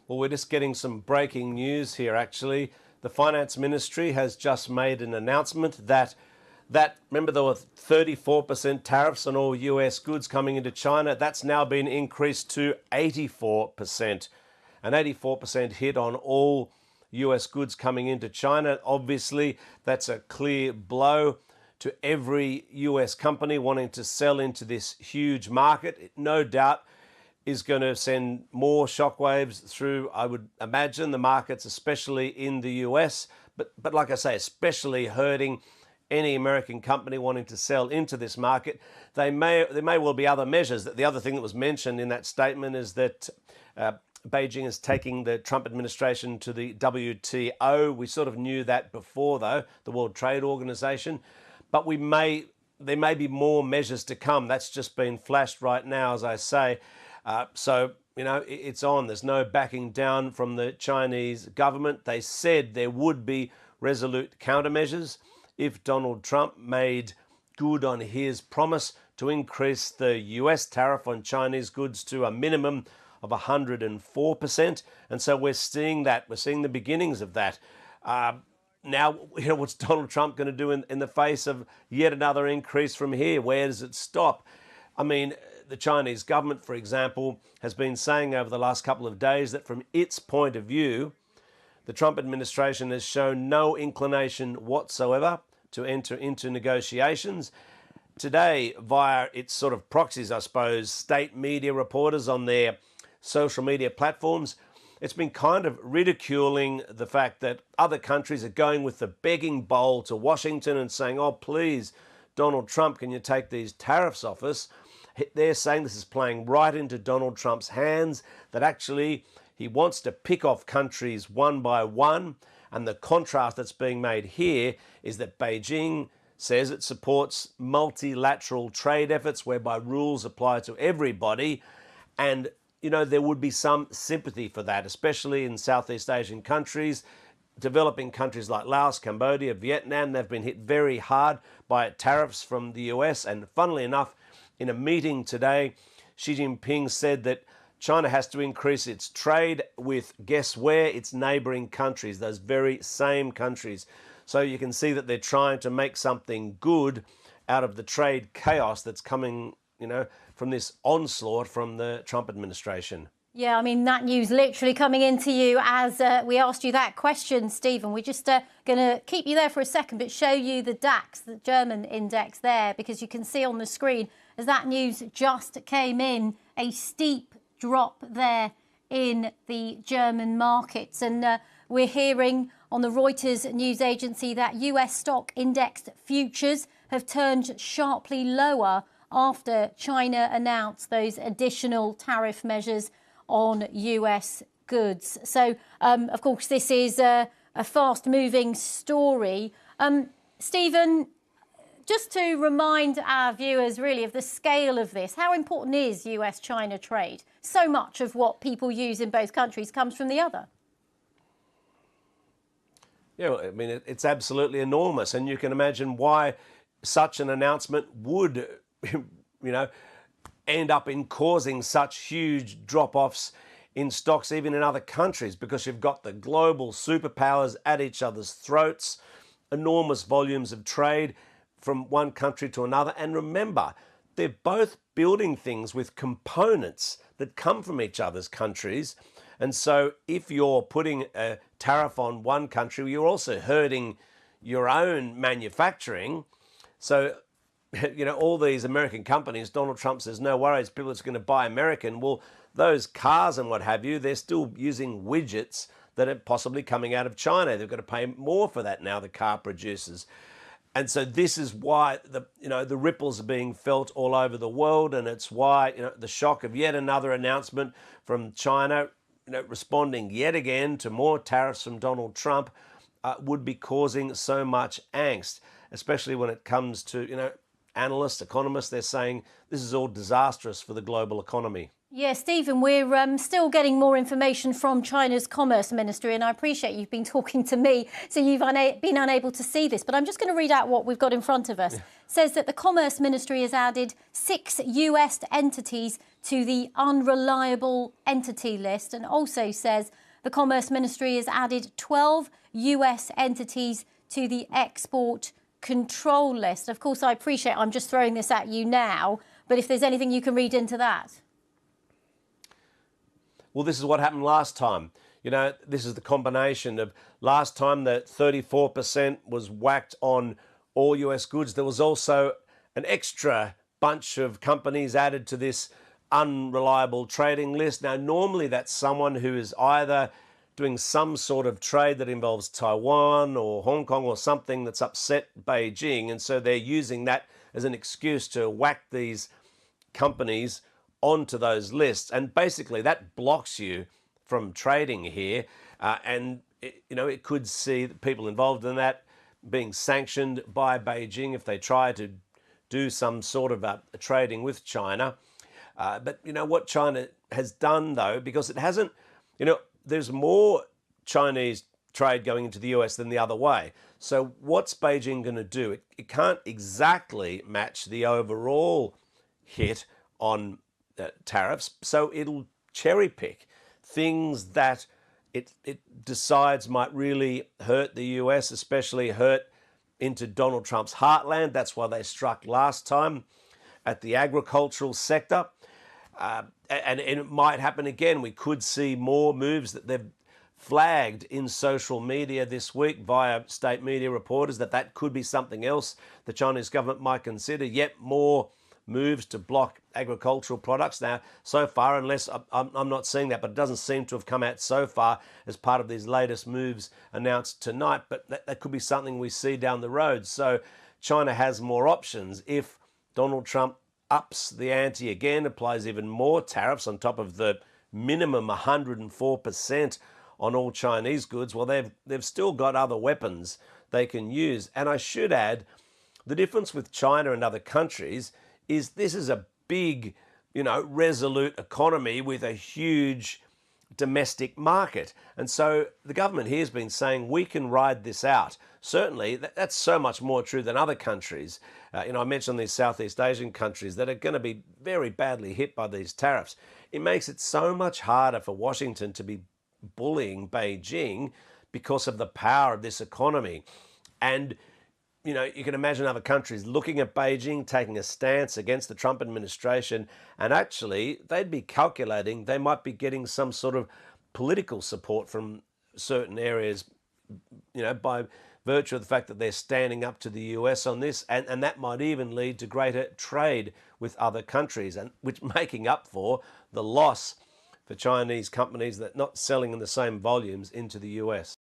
Well, we're just getting some breaking news here, actually. The Finance Ministry has just made an announcement that remember there were 34% tariffs on all US goods coming into China. That's now been increased to 84%. An 84% hit on all US goods coming into China. Obviously, that's a clear blow to every US company wanting to sell into this huge market. It, no doubt, is going to send more shockwaves through, I would imagine, the markets, especially in the US. But like I say, especially hurting any American company wanting to sell into this market. There may well be other measures. The other thing that was mentioned in that statement is that Beijing is taking the Trump administration to the WTO. We sort of knew that before, though, the World Trade Organization. But there may be more measures to come. That's just been flashed right now, as I say. So, you know, it's on. There's no backing down from the Chinese government. They said there would be resolute countermeasures if Donald Trump made good on his promise to increase the US tariff on Chinese goods to a minimum of 104%. And so we're seeing that. We're seeing the beginnings of that. Now, you know, what's Donald Trump going to do in the face of yet another increase from here? Where does it stop? I mean, the Chinese government, for example, has been saying over the last couple of days that from its point of view, the Trump administration has shown no inclination whatsoever to enter into negotiations. Today, via its sort of proxies, I suppose, state media reporters on their social media platforms, it's been kind of ridiculing the fact that other countries are going with the begging bowl to Washington and saying, oh, please, Donald Trump, can you take these tariffs off us? They're saying this is playing right into Donald Trump's hands, that actually he wants to pick off countries one by one. And the contrast that's being made here is that Beijing says it supports multilateral trade efforts whereby rules apply to everybody. And, you know, there would be some sympathy for that, especially in Southeast Asian countries. Developing countries like Laos, Cambodia, Vietnam, they've been hit very hard by tariffs from the US. And funnily enough, in a meeting today, Xi Jinping said that China has to increase its trade with, guess where, its neighboring countries, those very same countries. So you can see that they're trying to make something good out of the trade chaos that's coming, you know, from this onslaught from the Trump administration. Yeah, I mean, that news literally coming into you as we asked you that question, Stephen. We're just going to keep you there for a second, but show you the DAX, the German index there, because you can see on the screen, as that news just came in, a steep drop there in the German markets. And we're hearing on the Reuters news agency that US stock indexed futures have turned sharply lower after China announced those additional tariff measures on US goods. So, of course, this is a fast-moving story. Stephen, just to remind our viewers, really, of the scale of this, how important is US-China trade? So much of what people use in both countries comes from the other. Yeah, I mean, it's absolutely enormous. And you can imagine why such an announcement would, you know, end up in causing such huge drop-offs in stocks, even in other countries, because you've got the global superpowers at each other's throats, enormous volumes of trade from one country to another. And remember, they're both building things with components that come from each other's countries. And so if you're putting a tariff on one country, you're also hurting your own manufacturing. So, you know, all these American companies, Donald Trump says, no worries, people are just going to buy American. Well, those cars and what have you, they're still using widgets that are possibly coming out of China. They've got to pay more for that now, the car producers. And so this is why the ripples are being felt all over the world, and it's why, you know, the shock of yet another announcement from China, you know, responding yet again to more tariffs from Donald Trump, would be causing so much angst, especially when it comes to, you know, analysts, economists. They're saying this is all disastrous for the global economy. Yeah, Stephen, we're still getting more information from China's Commerce Ministry, and I appreciate you've been talking to me, so you've been unable to see this. But I'm just going to read out what we've got in front of us. It says that the Commerce Ministry has added 6 US entities to the unreliable entity list, and also says the Commerce Ministry has added 12 US entities to the export control list. Of course, I appreciate I'm just throwing this at you now, but if there's anything you can read into that. Well, this is what happened last time. You know, this is the combination of last time that 34% was whacked on all US goods. There was also an extra bunch of companies added to this unreliable trading list. Now, normally that's someone who is either doing some sort of trade that involves Taiwan or Hong Kong or something that's upset Beijing. And so they're using that as an excuse to whack these companies onto those lists, and basically that blocks you from trading here, and it could see the people involved in that being sanctioned by Beijing if they try to do some sort of a trading with China. But what China has done, though, because it hasn't, there's more Chinese trade going into the US than the other way. So what's Beijing going to do? It can't exactly match the overall hit on tariffs, so it'll cherry pick things that it decides might really hurt the US, especially hurt into Donald Trump's heartland. That's why they struck last time at the agricultural sector, and it might happen again. We could see more moves that they've flagged in social media this week via state media reporters that could be something else the Chinese government might consider. Yet more moves to block agricultural products. Now, so far, unless I'm not seeing that, but it doesn't seem to have come out so far as part of these latest moves announced tonight, but that could be something we see down the road. So China has more options. If Donald Trump ups the ante again, applies even more tariffs on top of the minimum 104% on all Chinese goods, well, they've still got other weapons they can use. And I should add, the difference with China and other countries is this is a big, resolute economy with a huge domestic market. And so the government here has been saying we can ride this out. Certainly, that's so much more true than other countries. I mentioned these Southeast Asian countries that are going to be very badly hit by these tariffs. It makes it so much harder for Washington to be bullying Beijing because of the power of this economy. And you can imagine other countries looking at Beijing, taking a stance against the Trump administration, and actually they'd be calculating they might be getting some sort of political support from certain areas, by virtue of the fact that they're standing up to the US on this, and that might even lead to greater trade with other countries, and which making up for the loss for Chinese companies that not selling in the same volumes into the US.